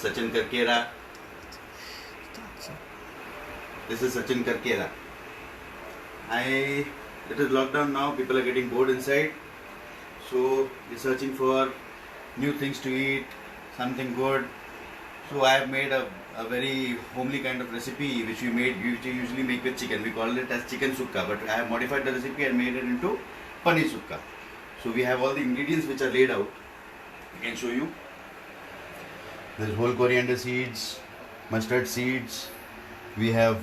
is Sachin Karkera. This is Sachin Karkera. It is lockdown now, people are getting bored inside. So we're searching for new things to eat, something good. So I have made a very homely kind of recipe which we usually make with chicken. We call it as chicken sukka, but I have modified the recipe and made it into Paneer Sukka. So we have all the ingredients which are laid out. I can show you. There's whole coriander seeds, mustard seeds. We have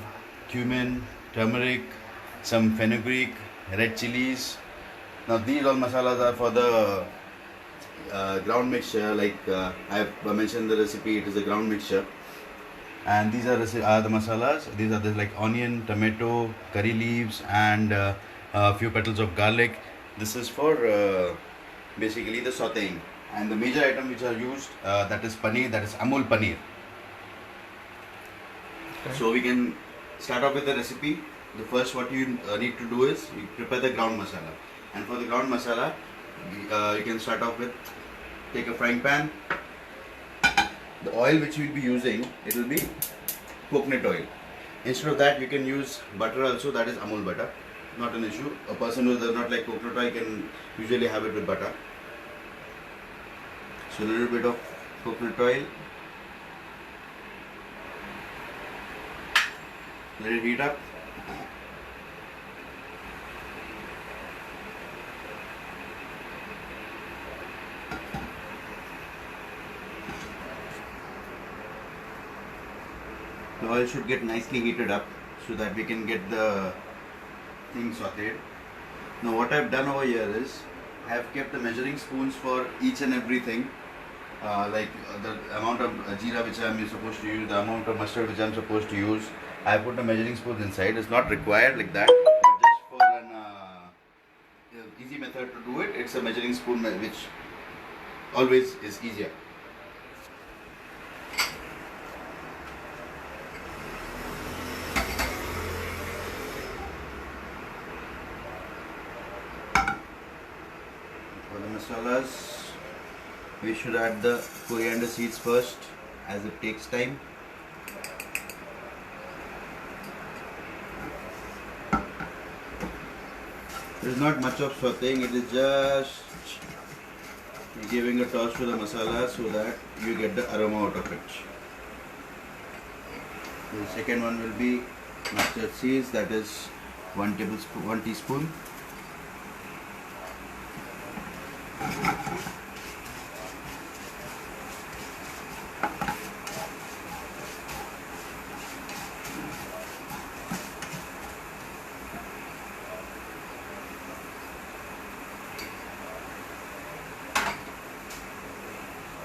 cumin, turmeric, some fenugreek, red chilies. Now these all masalas are for the ground mixture, like I have mentioned in the recipe, it is a ground mixture. And these are the masalas. These are like onion, tomato, curry leaves, and a few petals of garlic. This is for basically the sauteing. And the major item which are used, that is paneer, that is Amul Paneer. Okay. So we can start off with the recipe. The first what you need to do is you prepare the ground masala. And for the ground masala, you can start off with, take a frying pan. The oil which you will be using, it will be coconut oil. Instead of that, you can use butter also, that is Amul butter. Not an issue. A person who does not like coconut oil can usually have it with butter. So a little bit of coconut oil. Let it heat up. The oil should get nicely heated up so that we can get the thing sauteed. Now what I have done over here is I have kept the measuring spoons for each and everything, like the amount of jeera which I am supposed to use, the amount of mustard which I am supposed to use. I have put the measuring spoons inside. It's not required like that, but just for an easy method to do it, it's a measuring spoon which always is easier. For the masalas, we should add the coriander seeds first, as it takes time. There is not much of sauteing, it is just giving a toss to the masala so that you get the aroma out of it. The second one will be mustard seeds, that is 1 teaspoon.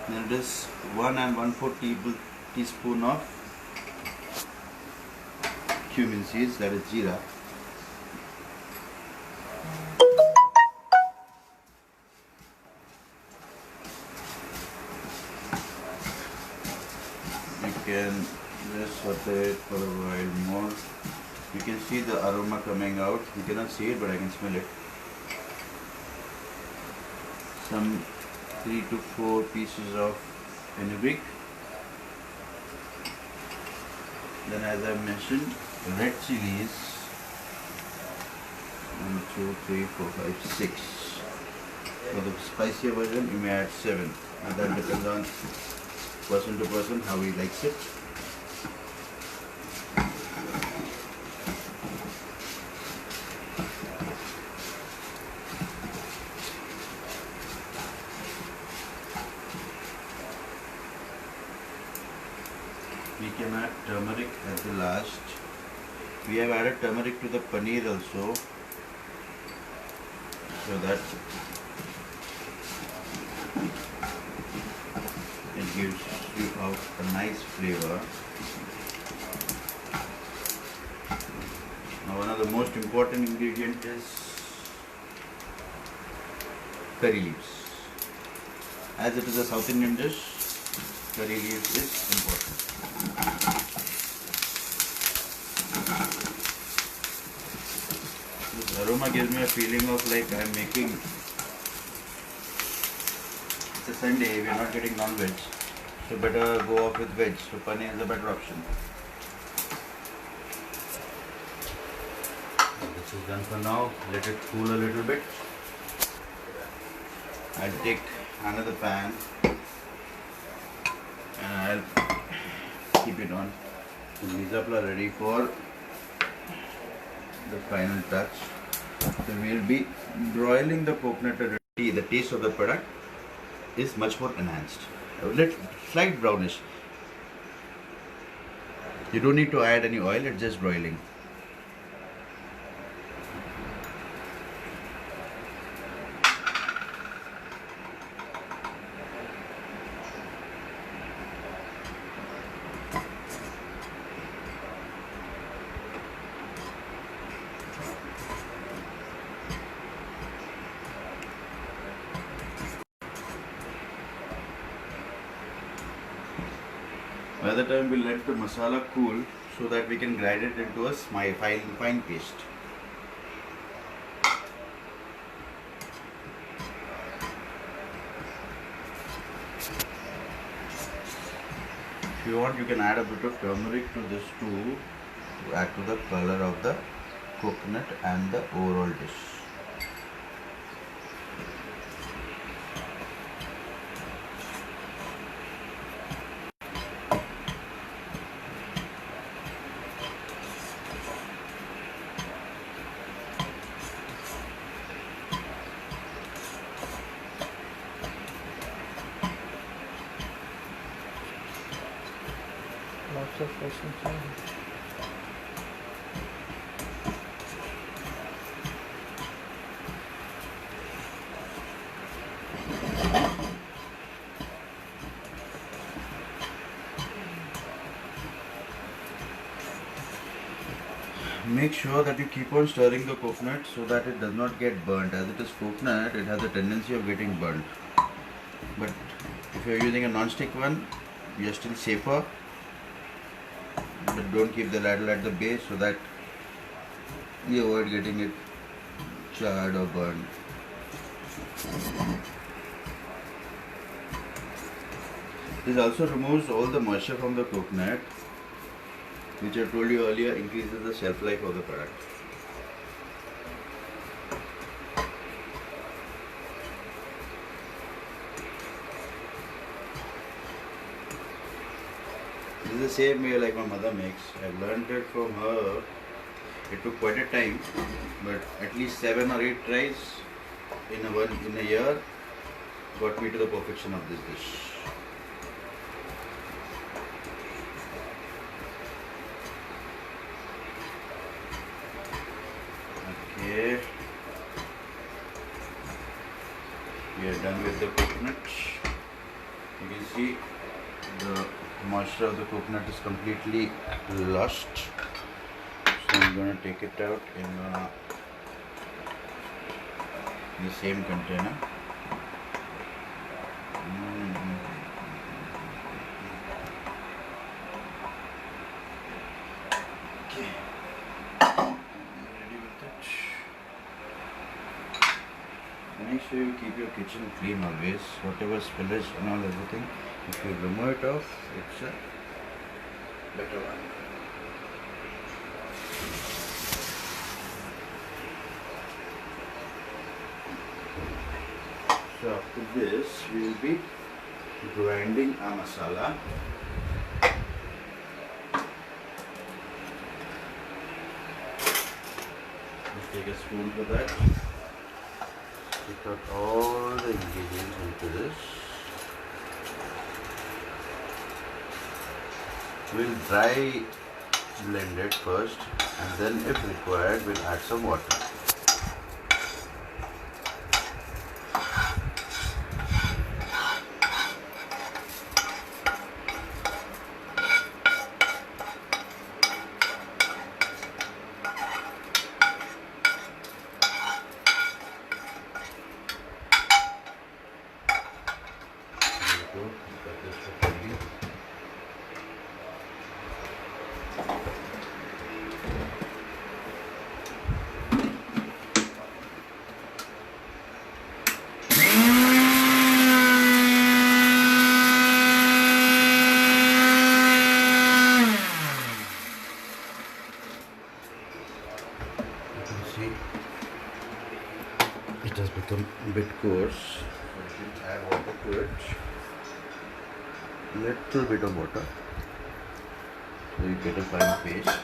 Then it is 1 1/4 teaspoon of cumin seeds, that is jeera. You can just saute it for a while more. You can see the aroma coming out. You cannot see it, but I can smell it. Some 3 to 4 pieces of fenugreek. Then, as I mentioned, red chilies. 1, 2, 3, 4, 5, 6. For the spicier version, you may add 7. And that depends on person to person how he likes it. We can add turmeric at the last. We have added turmeric to the paneer also, so that it gives you out a nice flavor. Now one of the most important ingredients is curry leaves. As it is a South Indian dish, curry leaves is important. This aroma gives me a feeling of like I am making, it's a Sunday, we are not getting non-veg, So better go off with veg. So paneer is a better option. This is done for now. Let it cool a little bit. I'll take another pan and I'll keep it on. So these are ready for the final touch. So we'll be broiling the coconut tea. The taste of the product is much more enhanced. Slight brownish. You don't need to add any oil, it's just broiling. By the time we let the masala cool so that we can grind it into a fine paste. If you want, you can add a bit of turmeric to this too to add to the color of the coconut and the overall dish. Lots of questions. Make sure that you keep on stirring the coconut so that it does not get burnt. As it is coconut, it has a tendency of getting burnt. But if you are using a non-stick one, you are still safer. But don't keep the ladle at the base so that you avoid getting it charred or burned. This also removes all the moisture from the coconut, which I told you earlier increases the shelf life of the product. This is the same way like my mother makes. I learned it from her. It took quite a time, but at least 7 or 8 tries in a year got me to the perfection of this dish. Okay, we are done with the coconut. You can see the moisture of the coconut is completely lost. So I'm going to take it out in the same container. Okay. Ready with it. Make sure you keep your kitchen clean always. Whatever spillage and all everything, if you remove it off, it's a better one. So after this, we will be grinding our masala. Let's take a spoon for that. Take out all the ingredients into this. We'll dry blend it first, and then if required we'll add some water. a bit coarse, so we should add water to it. Little bit of water, so you get a fine paste.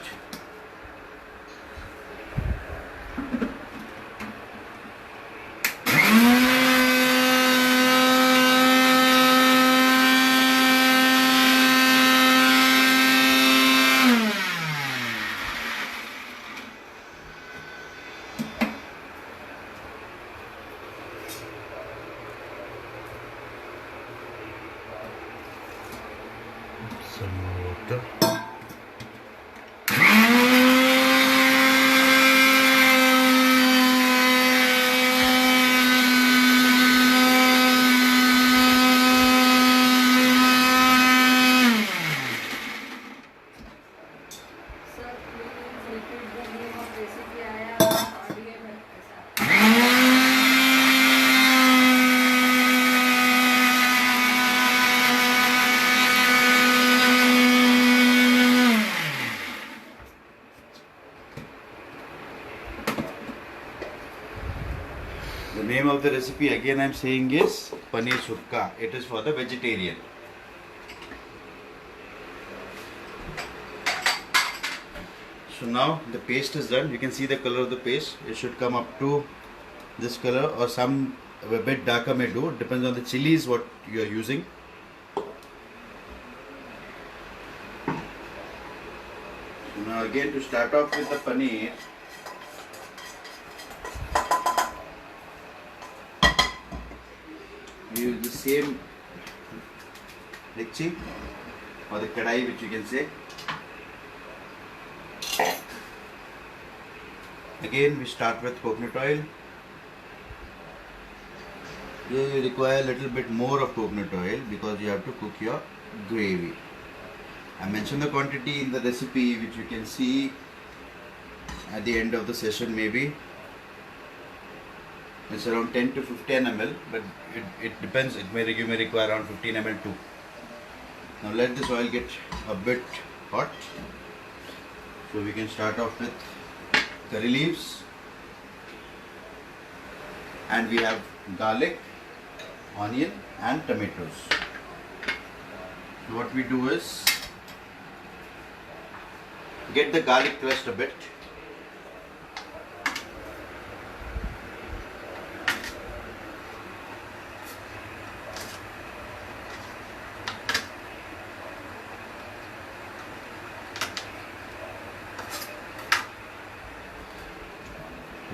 Some more water. The name of the recipe again I am saying is Paneer Sukka. It is for the vegetarian. So now the paste is done. You can see the color of the paste. It should come up to this color, or some a bit darker may do. It depends on the chilies what you are using. So now again, to start off with the paneer, we use the same dekchi or the kadai, which you can say. Again, we start with coconut oil. Here you require a little bit more of coconut oil because you have to cook your gravy. I mentioned the quantity in the recipe, which you can see at the end of the session maybe. It's around 10 to 15 ml, but it depends. You may require around 15 ml too. Now let this oil get a bit hot. So we can start off with curry leaves, and we have garlic, onion and tomatoes. So what we do is get the garlic crushed a bit.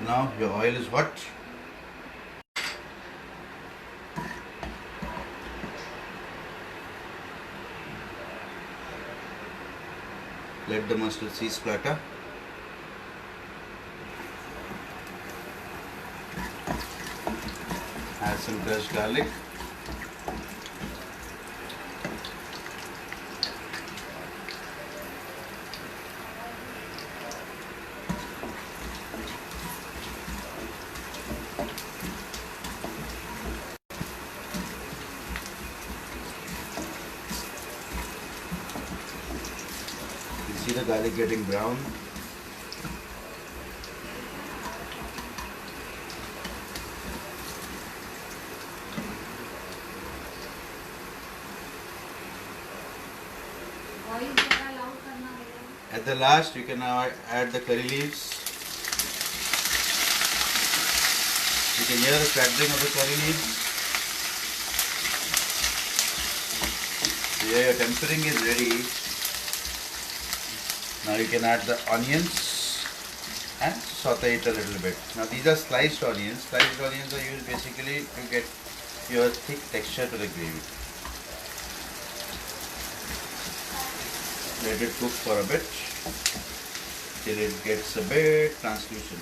Now your oil is hot. Let the mustard seed splatter. Add some crushed garlic. See the garlic getting brown. At the last, you can now add the curry leaves. You can hear the crackling of the curry leaves. Here your tempering is ready. Now you can add the onions and saute it a little bit. Now these are sliced onions. Sliced onions are used basically to get your thick texture to the gravy. Let it cook for a bit till it gets a bit translucent.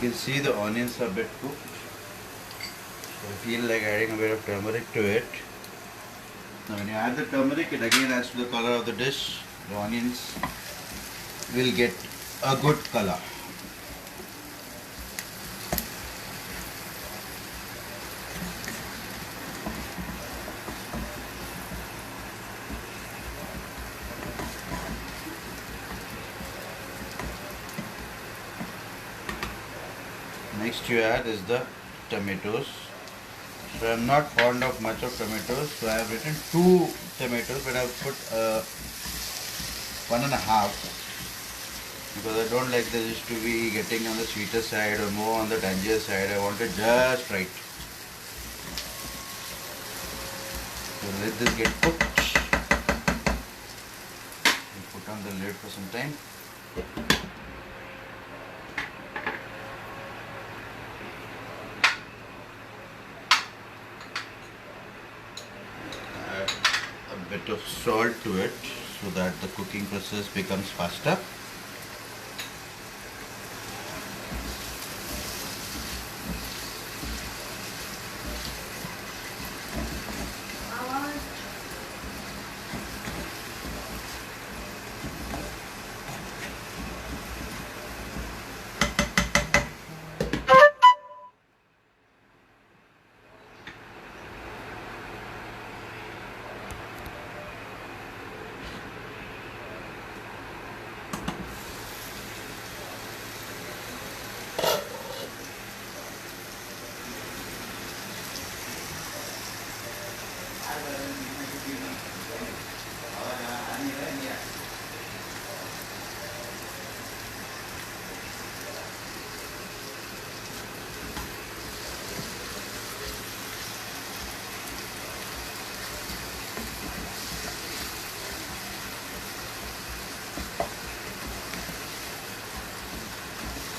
can see the onions are a bit cooked. So I feel like adding a bit of turmeric to it. Now when you add the turmeric, it again adds to the color of the dish. The onions will get a good color. Next you add is the tomatoes. So I am not fond of much of tomatoes, so I have written 2 tomatoes, but I have put 1.5 because I don't like the dish to be getting on the sweeter side or more on the tangier side. I want it just right. So let this get cooked. And put on the lid for some time. Bit of salt to it so that the cooking process becomes faster.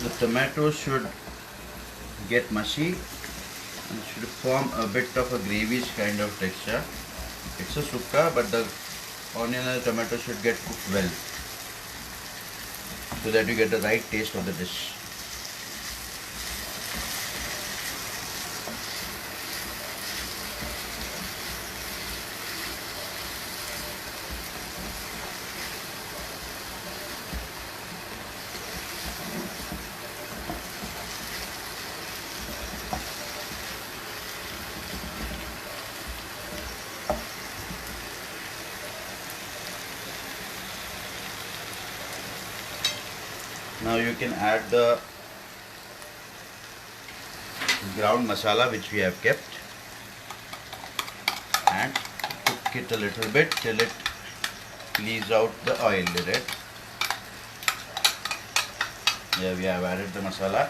The tomatoes should get mushy and should form a bit of a gravish kind of texture. It's a sukka, but the onion and the tomato should get cooked well so that you get the right taste of the dish. Now you can add the ground masala which we have kept and cook it a little bit till it leaves out the oil in it. Here we have added the masala.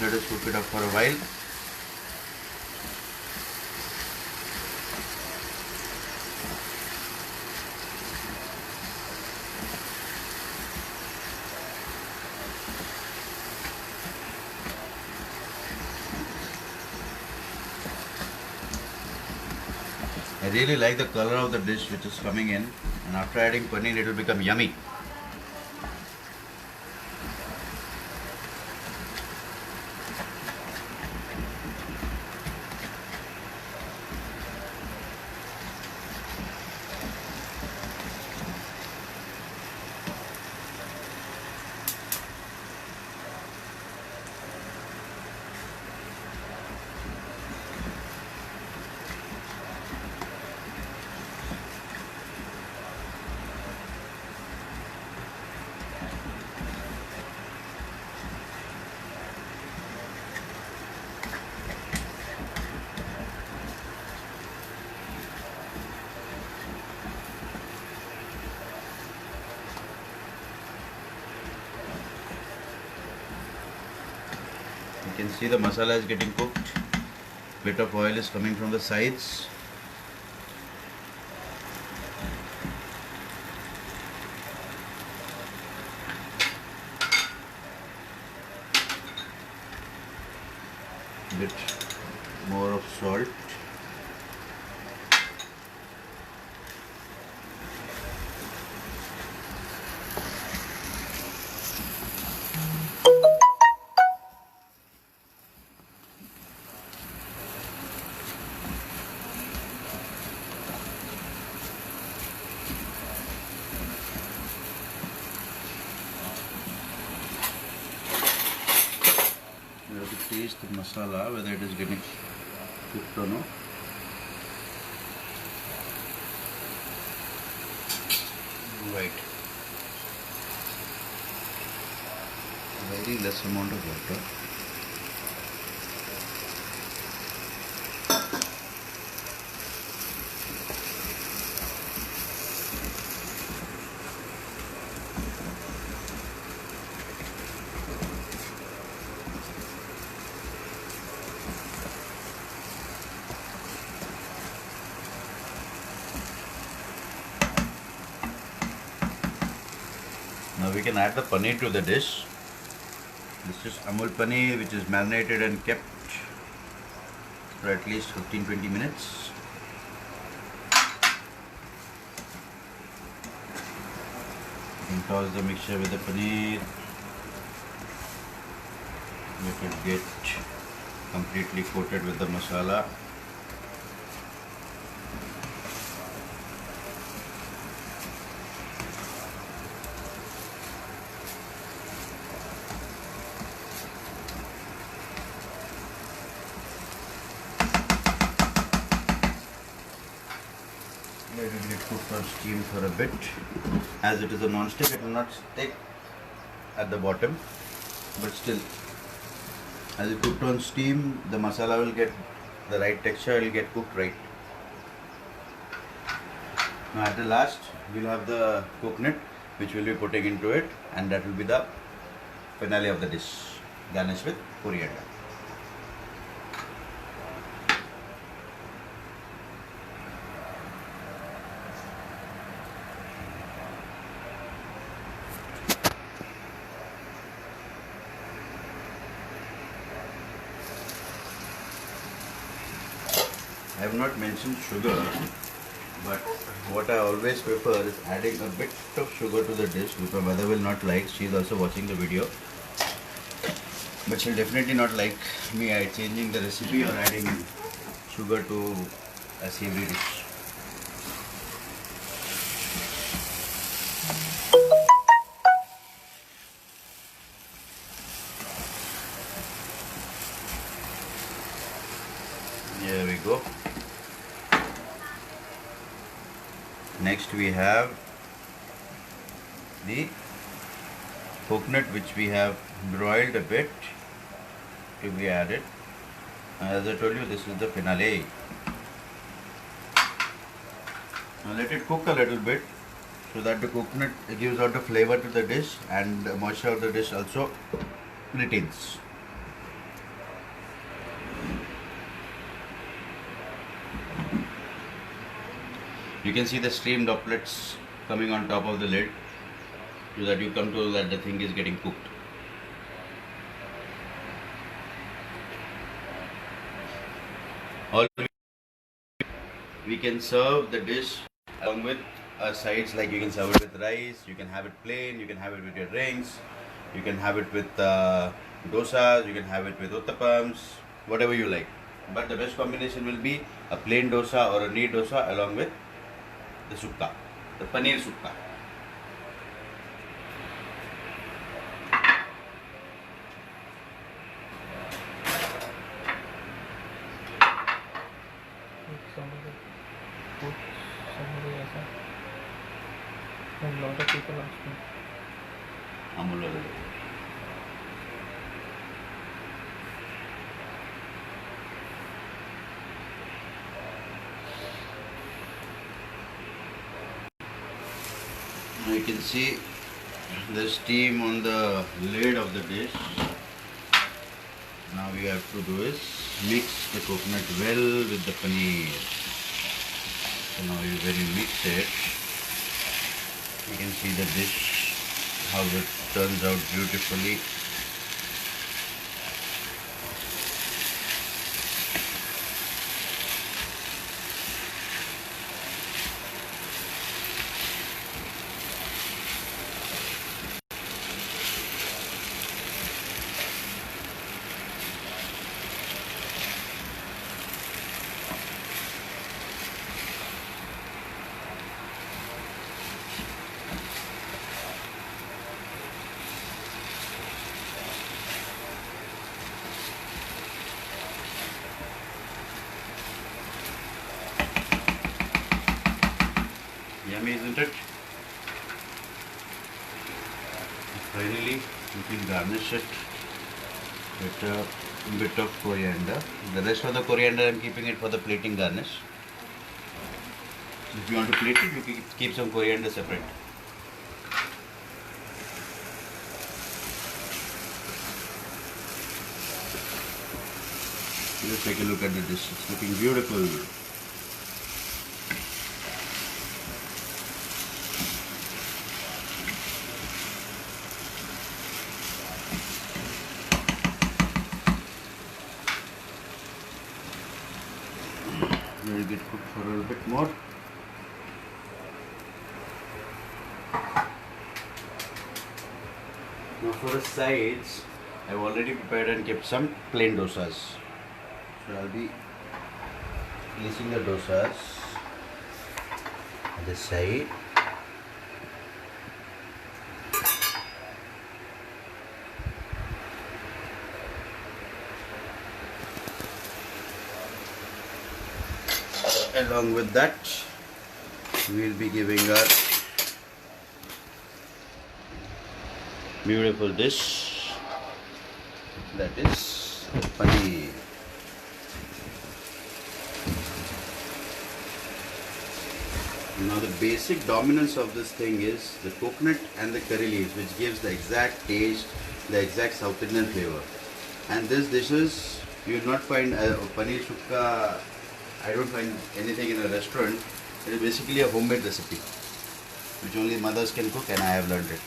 Let us cook it up for a while. I really like the color of the dish which is coming in, and after adding paneer it will become yummy. You can see the masala is getting cooked. Bit of oil is coming from the sides. Bit more of salt. taste the masala, whether it is getting cooked or no. Right. Very less amount of water. Now we can add the paneer to the dish. This is Amul Paneer, which is marinated and kept for at least 15-20 minutes. You can toss the mixture with the paneer. Let it get completely coated with the masala. Let it get cooked or steamed for a bit. As it is a non-stick, it will not stick at the bottom, but still, as it cooked on steam, the masala will get the right texture, it will get cooked right. Now at the last, we will have the coconut, which we will be putting into it, and that will be the finale of the dish, garnished with coriander. I have not mentioned sugar, but what I always prefer is adding a bit of sugar to the dish, which my mother will not like. She is also watching the video, but she'll definitely not like me changing the recipe or adding sugar to a savory dish. Here we go. Next we have the coconut, which we have broiled a bit to be added. As I told you, this is the finale. Now let it cook a little bit so that the coconut gives out the flavor to the dish and the moisture of the dish also retains. You can see the steam droplets coming on top of the lid, so that you come to that the thing is getting cooked. We can serve the dish along with sides, like you can serve it with rice, you can have it plain, you can have it with your drinks, you can have it with dosas, you can have it with uttapams, whatever you like. But the best combination will be a plain dosa or a neat dosa along with the sukka, the paneer sukka. A lot of people asking. Amul. You can see the steam on the lid of the dish. Now we have to do is mix the coconut well with the paneer. So now when you mix it, you can see the dish, how it turns out beautifully. Finally, you can garnish it with a bit of coriander. The rest of the coriander I'm keeping it for the plating garnish. If you want to plate it, you can keep some coriander separate. Just take a look at the dish. It's looking beautiful. Let it get cooked for a little bit more. Now for the sides, I've already prepared and kept some plain dosas. So I'll be placing the dosas on this side. Along with that, we'll be giving our beautiful dish, that is paneer. Now the basic dominance of this thing is the coconut and the curry leaves, which gives the exact taste, the exact South Indian flavor. And this dishes, you will not find Paneer Sukka. I don't find anything in a restaurant. It is basically a homemade recipe, which only mothers can cook, and I have learned it.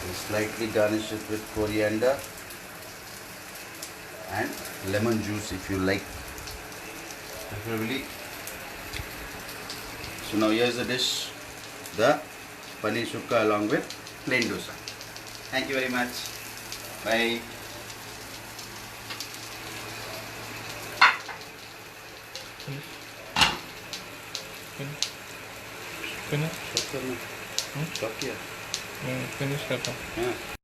We slightly garnish it with coriander and lemon juice if you like, preferably. So now here's the dish, the Paneer Sukka along with plain dosa. Thank you very much. Bye. Finish. Stop किया. Finish करता हूँ. हाँ.